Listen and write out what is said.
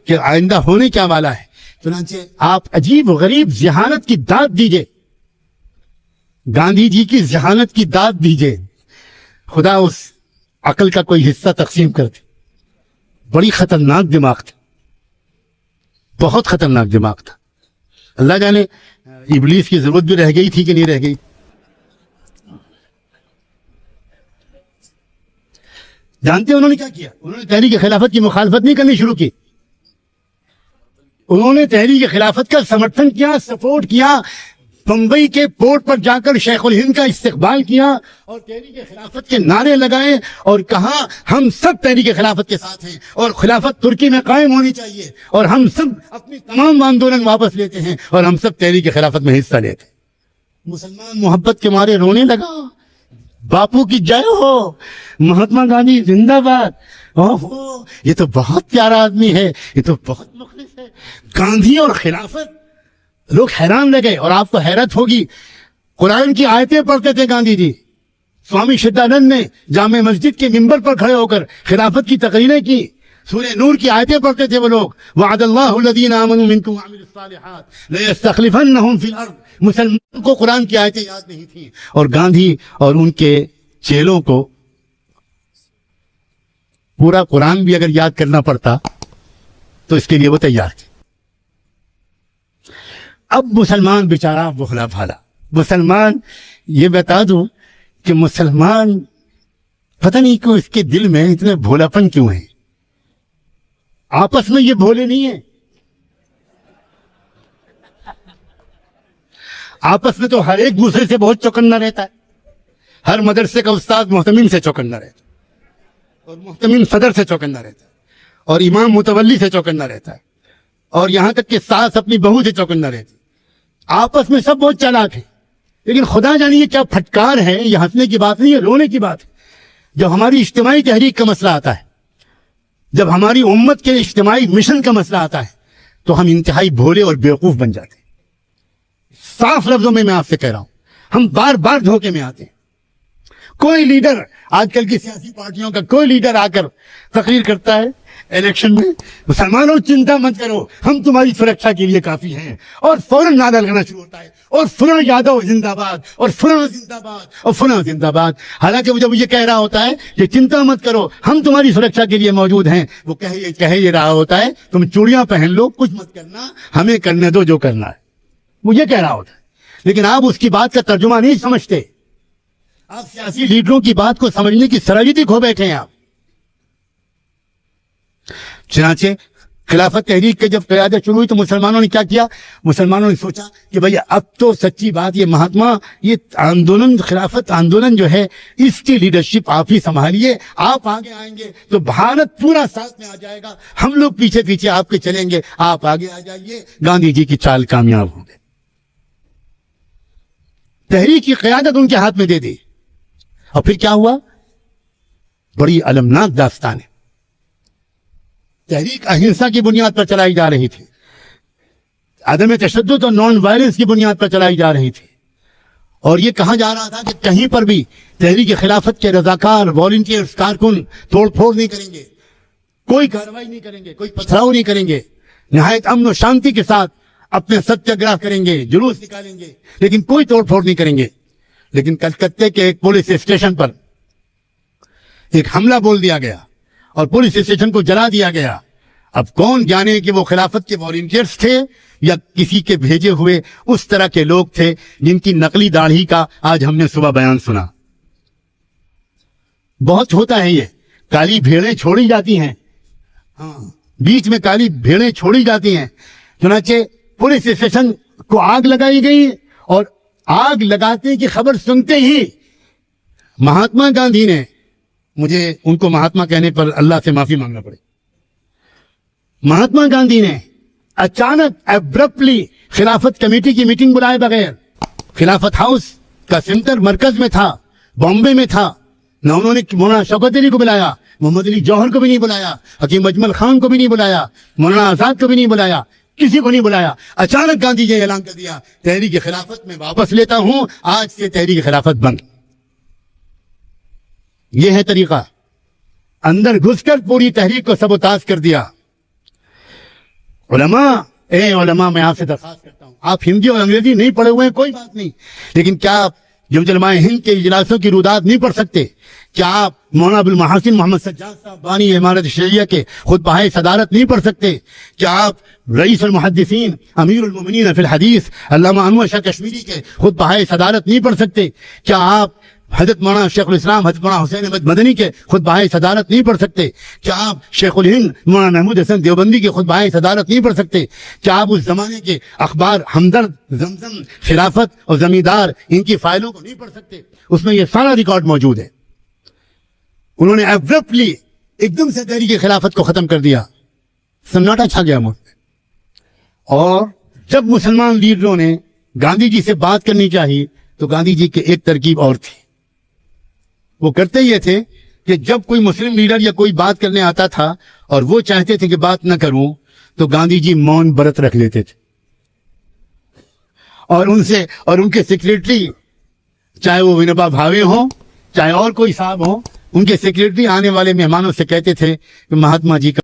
کہ آئندہ ہونے کیا والا ہے. چنانچہ آپ عجیب و غریب ذہانت کی داد دیجئے, گاندھی جی کی ذہانت کی داد دیجئے. خدا اس عقل کا کوئی حصہ تقسیم کر دے. بڑی خطرناک دماغ تھا, بہت خطرناک دماغ تھا. اللہ جانے ابلیس کی ضرورت بھی رہ گئی تھی کہ نہیں رہ گئی. جانتے ہیں انہوں نے کیا کیا؟ انہوں نے تحریک خلافت کی مخالفت نہیں کرنی شروع کی. انہوں نے تحریک خلافت کا سمرتھن کیا, سپورٹ کیا. بمبئی کے پورٹ پر جا کر شیخ الہند کا استقبال کیا اور تحریک خلافت کے نعرے لگائے اور کہا ہم سب تحریک خلافت کے ساتھ ہیں اور خلافت ترکی میں قائم ہونی چاہیے اور ہم سب اپنی تمام آندولن واپس لیتے ہیں اور ہم سب تحریک خلافت میں حصہ لیتے ہیں. مسلمان محبت کے مارے رونے لگا, باپو کی جے ہو, مہاتما گاندھی زندہ باد. اوہو, یہ تو بہت پیارا آدمی ہے, یہ تو بہت مخلص ہے. گاندھی اور خلافت, لوگ حیران رہ گئے. اور آپ کو حیرت ہوگی, قرآن کی آیتیں پڑھتے تھے گاندھی جی. سوامی شدانند نے جامع مسجد کے ممبر پر کھڑے ہو کر خلافت کی تقریریں کی. سورہ نور کی آیتیں پڑھتے تھے وہ لوگ. وعد اللہ الذین آمنوا منکم وعملوا الصالحات لیستخلفنہم فی الارض. مسلمان کو قرآن کی آیتیں یاد نہیں تھیں, اور گاندھی اور ان کے چیلوں کو پورا قرآن بھی اگر یاد کرنا پڑتا تو اس کے لیے وہ تیار تھے. اب مسلمان بیچارہ بخلا بھالا. مسلمان, یہ بتا دوں کہ مسلمان پتہ نہیں کیوں اس کے دل میں اتنے بھولاپن کیوں ہے. آپس میں یہ بھولے نہیں ہیں, آپس میں تو ہر ایک دوسرے سے بہت چوکنا رہتا ہے. ہر مدرسے کا استاد محتمم سے چوکنا رہتا ہے, اور محتمم صدر سے چوکنا رہتا ہے, اور امام متولی سے چوکنا رہتا ہے, اور یہاں تک کہ ساس اپنی بہو سے چوکنا رہتی. آپس میں سب بہت چالاک ہے. لیکن خدا جانے یہ کیا پھٹکار ہے, یہ ہنسنے کی بات نہیں ہے, رونے کی بات ہے. جب ہماری اجتماعی تحریک کا مسئلہ آتا ہے, جب ہماری امت کے اجتماعی مشن کا مسئلہ آتا ہے, تو ہم انتہائی بھولے اور بیوقوف بن جاتے ہیں. صاف لفظوں میں آپ سے کہہ رہا ہوں, ہم بار بار دھوکے میں آتے ہیں. کوئی لیڈر, آج کل کی سیاسی پارٹیوں کا کوئی لیڈر آ کر تقریر کرتا ہے الیکشن میں, مسلمانوں چنتا مت کرو, ہم تمہاری سرکشا کے لیے کافی ہیں, اور فوراً نعرہ لگانا شروع ہوتا ہے, اور فلاں یادو زندہ باد, اور فلاں زندہ باد, اور فلاں زندہ باد. حالانکہ وہ جب یہ کہہ رہا ہوتا ہے کہ چنتا مت کرو, ہم تمہاری سرکشا کے لیے موجود ہیں, وہ کہہ یہ رہا ہوتا ہے تم چوڑیاں پہن لو, کچھ مت کرنا, ہمیں کرنے دو جو کرنا ہے. وہ یہ کہہ رہا ہوتا ہے, لیکن آپ اس کی بات کا ترجمہ نہیں سمجھتے. آپ سیاسی لیڈروں کی بات کو سمجھنے کی صلاحیت کھو بیٹھے ہیں آپ. چنانچہ خلافت تحریک کے جب قیادت شروع ہوئی تو مسلمانوں نے کیا کیا؟ مسلمانوں نے سوچا کہ بھئی اب تو سچی بات, یہ مہاتما, یہ آندولن, خلافت آندولن جو ہے, اس کی لیڈرشپ آپ ہی سنبھالیے, آپ آگے آئیں گے تو بھارت پورا ساتھ میں آ جائے گا, ہم لوگ پیچھے پیچھے آپ کے چلیں گے, آپ آگے آ جائیے. گاندھی جی کی چال کامیاب ہو گئی, تحریک کی قیادت ان کے ہاتھ میں دے دی. اور پھر کیا ہوا؟ بڑی المناک داستان ہے. تحریک اہنسا کی بنیاد پر چلائی جا رہی تھی, عدم تشدد اور نان وائلنس کی بنیاد پر چلائی جا رہی تھی, اور یہ کہا جا رہا تھا کہ کہیں پر بھی تحریک خلافت کے رضاکار, والنٹیئرز, کارکن توڑ پھوڑ نہیں کریں گے, کوئی کارروائی نہیں کریں گے, کوئی پتھراؤ نہیں کریں گے, نہایت امن و شانتی کے ساتھ اپنے ستیہ گرہ کریں گے, جلوس نکالیں گے, لیکن کوئی توڑ پھوڑ نہیں کریں گے. لیکن کلکتے کے ایک پولیس اسٹیشن پر ایک حملہ بول دیا گیا اور پولیس اسٹیشن کو جلا دیا گیا. اب کون جانے کہ وہ خلافت کے والنٹیئرز تھے یا کسی کے بھیجے ہوئے اس طرح کے لوگ تھے جن کی نقلی داڑھی کا آج ہم نے صبح بیان سنا. بہت ہوتا ہے یہ, کالی بھیڑیں چھوڑی جاتی ہیں, ہاں, بیچ میں کالی بھیڑیں چھوڑی جاتی ہیں. چنانچہ پولیس اسٹیشن کو آگ لگائی گئی, اور آگ لگاتے کی خبر سنتے ہی مہاتما گاندھی نے, مجھے ان کو مہاتما کہنے پر اللہ سے معافی مانگنا پڑے, مہاتما گاندھی نے اچانک ایبرپٹلی خلافت کمیٹی کی میٹنگ بلائے بغیر, خلافت ہاؤس کا سینٹر مرکز میں تھا, بامبے میں تھا, نہ انہوں نے مولانا شوکت علی کو بلایا, محمد علی جوہر کو بھی نہیں بلایا, حکیم اجمل خان کو بھی نہیں بلایا, مولانا آزاد کو بھی نہیں بلایا, کسی کو نہیں بلایا. اچانک گاندھی جی اعلان کر دیا تحریک خلافت میں واپس لیتا ہوں, آج سے تحریک خلافت بند. یہ ہے طریقہ. اندر گھس کر پوری تحریک کو سبوتاژ کر دیا. علماء، اے علماء، میں آپ سے درخواست کرتا ہوں، آپ ہندی اور انگریزی نہیں پڑھے ہوئے ہیں کوئی بات نہیں، لیکن کیا آپ جمعیت علماء ہند کے اجلاسوں کی رودات نہیں پڑھ سکتے؟ کیا آپ مولانا ابوالمحاسن محمد سجاد صاحب بانی امارت شریعہ کے خطبہ صدارت نہیں پڑھ سکتے؟ کیا آپ رئیس المحدثین امیر المومنین فی الحدیث علامہ انور شاہ کشمیری کے خطبہ صدارت نہیں پڑھ سکتے؟ کیا آپ حضرت مولانا شیخ الاسلام حضرت مولانا حسین احمد مدنی کے خطبہ صدارت نہیں پڑھ سکتے؟ کیا آپ شیخ الہند مولانا محمود حسن دیوبندی کے خطبہ صدارت نہیں پڑھ سکتے؟ کیا آپ اس زمانے کے اخبار ہمدرد، زمزم، خلافت اور زمیندار ان کی فائلوں کو نہیں پڑھ سکتے؟ اس میں یہ سارا ریکارڈ موجود ہے۔ انہوں نے ایبرپٹلی ایک دم سے تحریک خلافت کو ختم کر دیا، سناٹا چھا گیا ملک میں۔ اور جب مسلمان لیڈروں نے گاندھی جی سے بات کرنی چاہیے تو گاندھی جی کی ایک ترکیب اور تھی، وہ کرتے یہ تھے کہ جب کوئی مسلم لیڈر یا کوئی بات کرنے آتا تھا اور وہ چاہتے تھے کہ بات نہ کروں تو گاندھی جی مون برت رکھ لیتے تھے، اور ان کے سیکریٹری، چاہے وہ ونوبا بھاوے ہوں چاہے اور کوئی صاحب ہوں، ان کے سیکریٹری آنے والے مہمانوں سے کہتے تھے کہ مہاتما جی کا